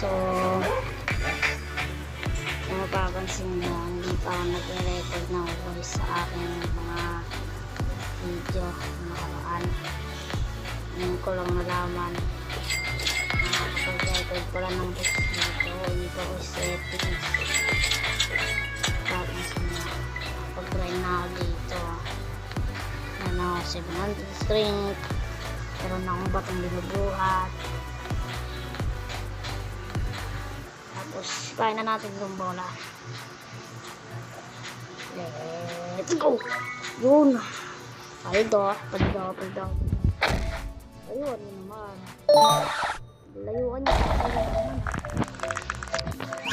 So, kung mapapansin nyo, hindi pa nagre-record ng voice sa aking mga video na nakaraan. Ngayon ko lang nalaman na kapag-record ko lang ng voice dito, hindi ko settings. Tapos pag-try na ako dito, ano, 700 string, meron akong batong binubuhat. Tapos kaya na natin yung bola. Let's go! Yun! Paldo. Ayun, yun naman. Layuan niya.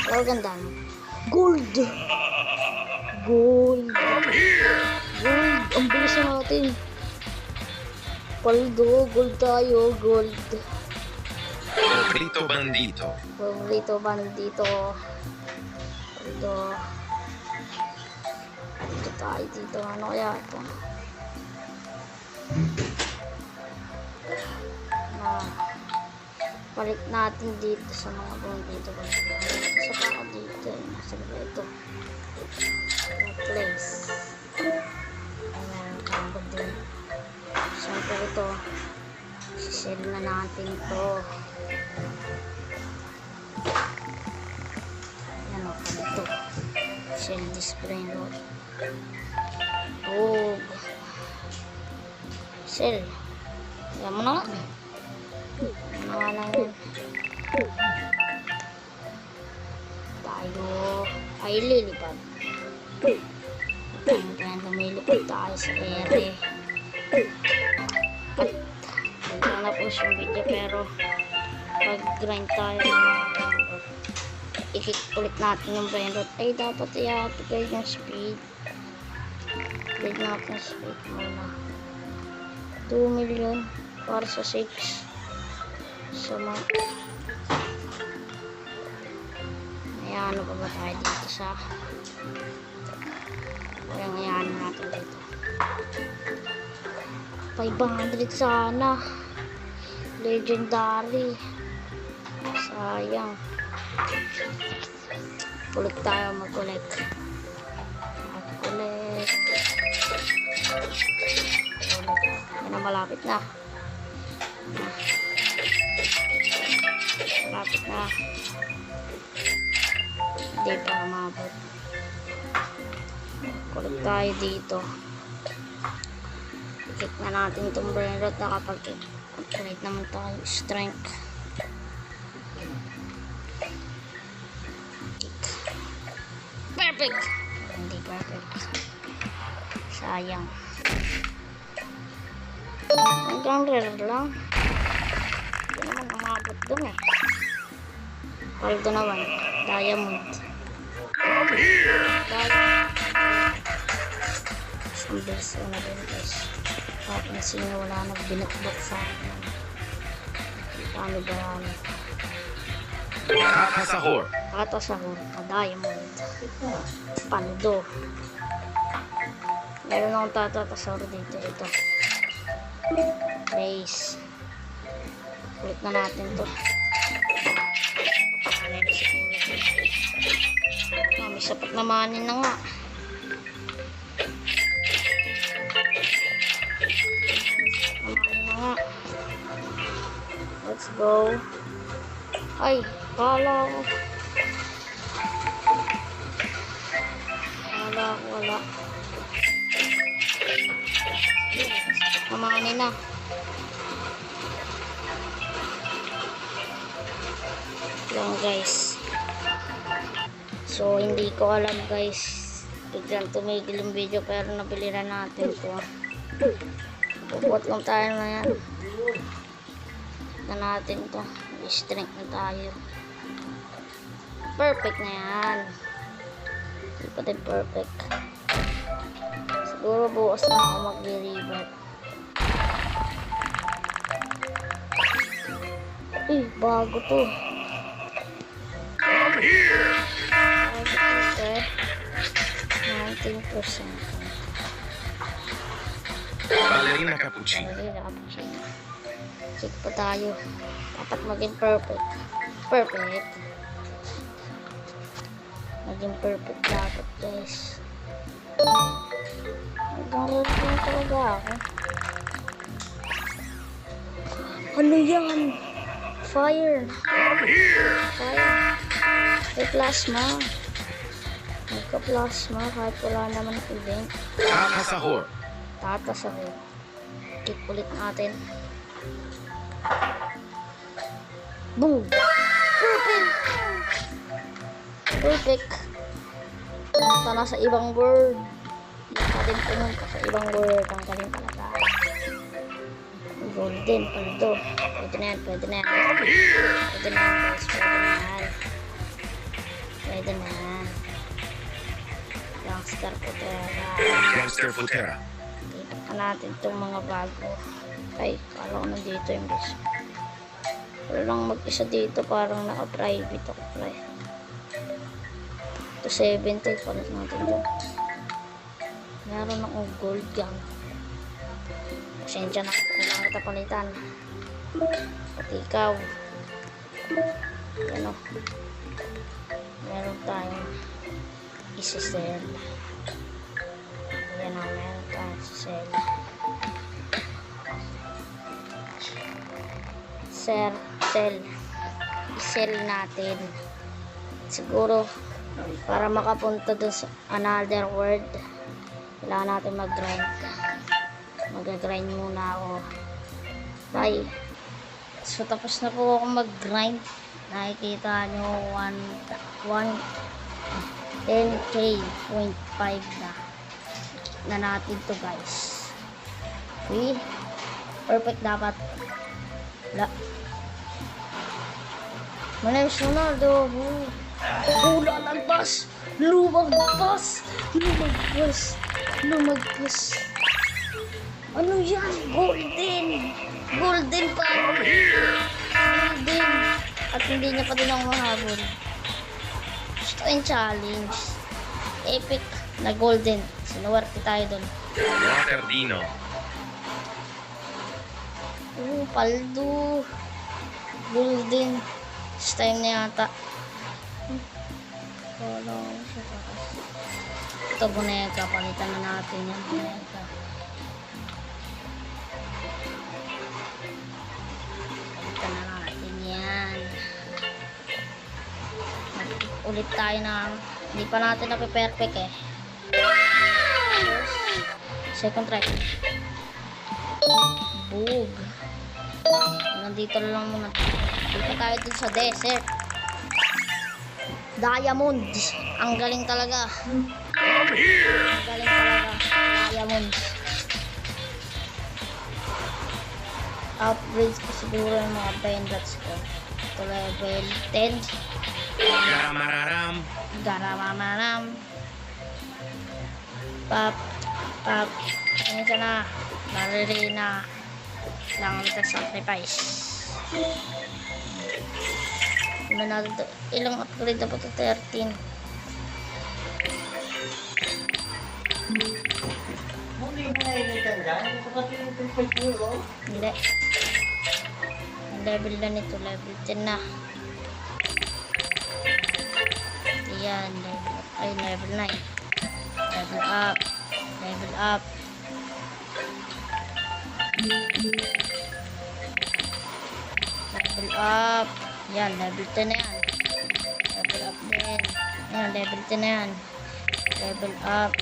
Pero ganda. Gold! Gold! Ang bilis natin. Paldo, gold tayo, gold. Grito bandito. Bandito. Paldo. Dito tayo dito. Ano kaya ito? Palit natin dito sa mga bandito. Isa pa ako dito. Nasa ba ito? Place. Ayan, kambag din. Siyempre ito. Sisell na natin ito. Ayan o, ito. Sell display load. Oh. Sell. Ayan mo na nga. Ano nga lang yan. Tayo ay lilipad. Kaya lumilipad tayo sa ere. At wala na po yung video, pero pag grind tayo i-hit ulit natin yung brainrot. Ay dapat i-upgrade yung speed. Upgrade natin yung speed muna. 2 million para sa 6. So may ano pa ba tayo dito sa walang iyan natin dito. 500 sana. Legendary. Sayang. Ulit tayo mag-collect. Yan na, malapit na. Hindi pa umabot. Collect tayo dito. Hit na natin itong brainrot na kapag upgrade naman tayo strength. Perfect! Hindi perfect. Sayang. Hanggang rare lang. Hindi naman umabot dun eh. Paldo naman. Diamond. Isang verso na din guys. Papansin nyo wala nang binatbat sa akin. Paano ba yan? Katasahor. Diamond. Paldo. Meron akong tatasahor dito. Ito. Base. Ulit na natin to. May sapat na manin na nga. Let's go. Ay, wala. Mamanin na. Lang guys. So hindi ko alam guys. Biglang tumigil yung video, pero nabili na natin ito. Pupot lang tayo na yan. Na natin ito. I-strength na tayo. Perfect na yan. Hindi pa din perfect. Siguro bukas na ako mag-revert. Bago to. Come here! 19%. Ballerina cappuccino. Check pa tayo. Dapat maging perfect. Perfect. Naging perfect dapat, guys. Nag-alert lang talaga ako. Ano yan? Fire. Fire. May plasma. Nagka-plasma kahit wala naman event. Kakasahor. Tatas ako. Click ulit natin. Boom! Perfect! Perfect! Punta na sa ibang world. Hindi pa rin pumunta sa ibang world. Ang galing talaga. Golden, paldo. Pwede na yan, pwede na yan. Pwede na yan, guys. Pwede na yan. Pwede na yan. Youngster po talaga. Youngster Futera. Tingnan pa natin itong mga bago. Ay, kala ko nandito yung guys. Wala lang mag-isa dito, parang naka-private ako. Ito 70, palit natin dyan. Meron akong gold gun. Pasensya na, kailangan kita palitan. Pati ikaw. Yan o. Meron tayong isa-sell. Yan o, meron tayong isa-sell. Sell. I-sell natin. Siguro, para makapunta dun sa another world, kailangan natin mag-grind. Mag-grind muna ako. Bye. So, tapos na po ako mag-grind. Nakikita nyo 10k.5 na natin to, guys. Okay? Perfect dapat. Malayos Ronaldo. Lalagpas. Lumagpas. Ano yan? Golden pa. Golden. At hindi niya pa din ako mahabol. Gusto yung challenge. Epic na golden. Sinuwerte tayo dun. Waterdino. Paldo. Golden. This time na yata. Ito boneka. Palitan na natin yan. Boneka. Palitan na natin yan. Ulit tayo na. Hindi pa natin nape-perfect eh. Second try. Boog. Nandito lang muna. Dito tayo dun sa desert. Diamond. Ang galing talaga. Ang galing talaga. Diamond. Upgrades ko siguro yung mga brainrots ko. Ito level 10. Garamamaram. Pap. Ano ka na? Naririna. Lang sa sacrifice. Ilang upgrade na po ito? 13. Hindi. Level na nito. Level 10 na. Yan. Level 9. Level up. Level up. Level up. Yan, level 10 na yan. Level up din. Yan, level 10 na yan. Level up.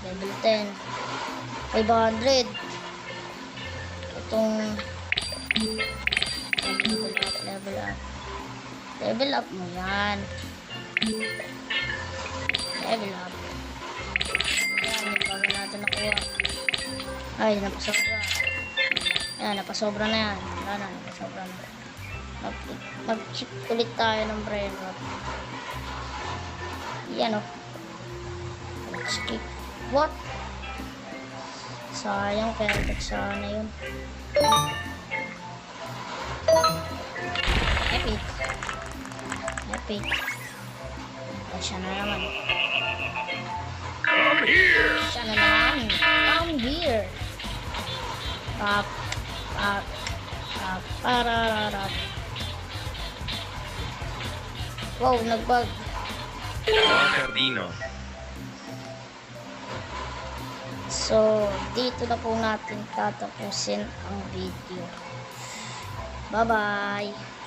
Level 10. 500. Itong level up, level up. Level up mo yan. Level up. Yan, yung bago natin nakuha. Ay, napasobra. Yan, napasobra na yan. Wala na, napasobra na. Mag-chip ulit tayo ng brain rot. Yan o. Let's skip. What? Sayang, kaya sana yun. Epic. Epic. Ay, siya na naman. Come here. Siya na naman. Come here. Up. Parararap. Wow, nagbag. Waterdino. So, dito na po natin tatapusin ang video. Bye-bye!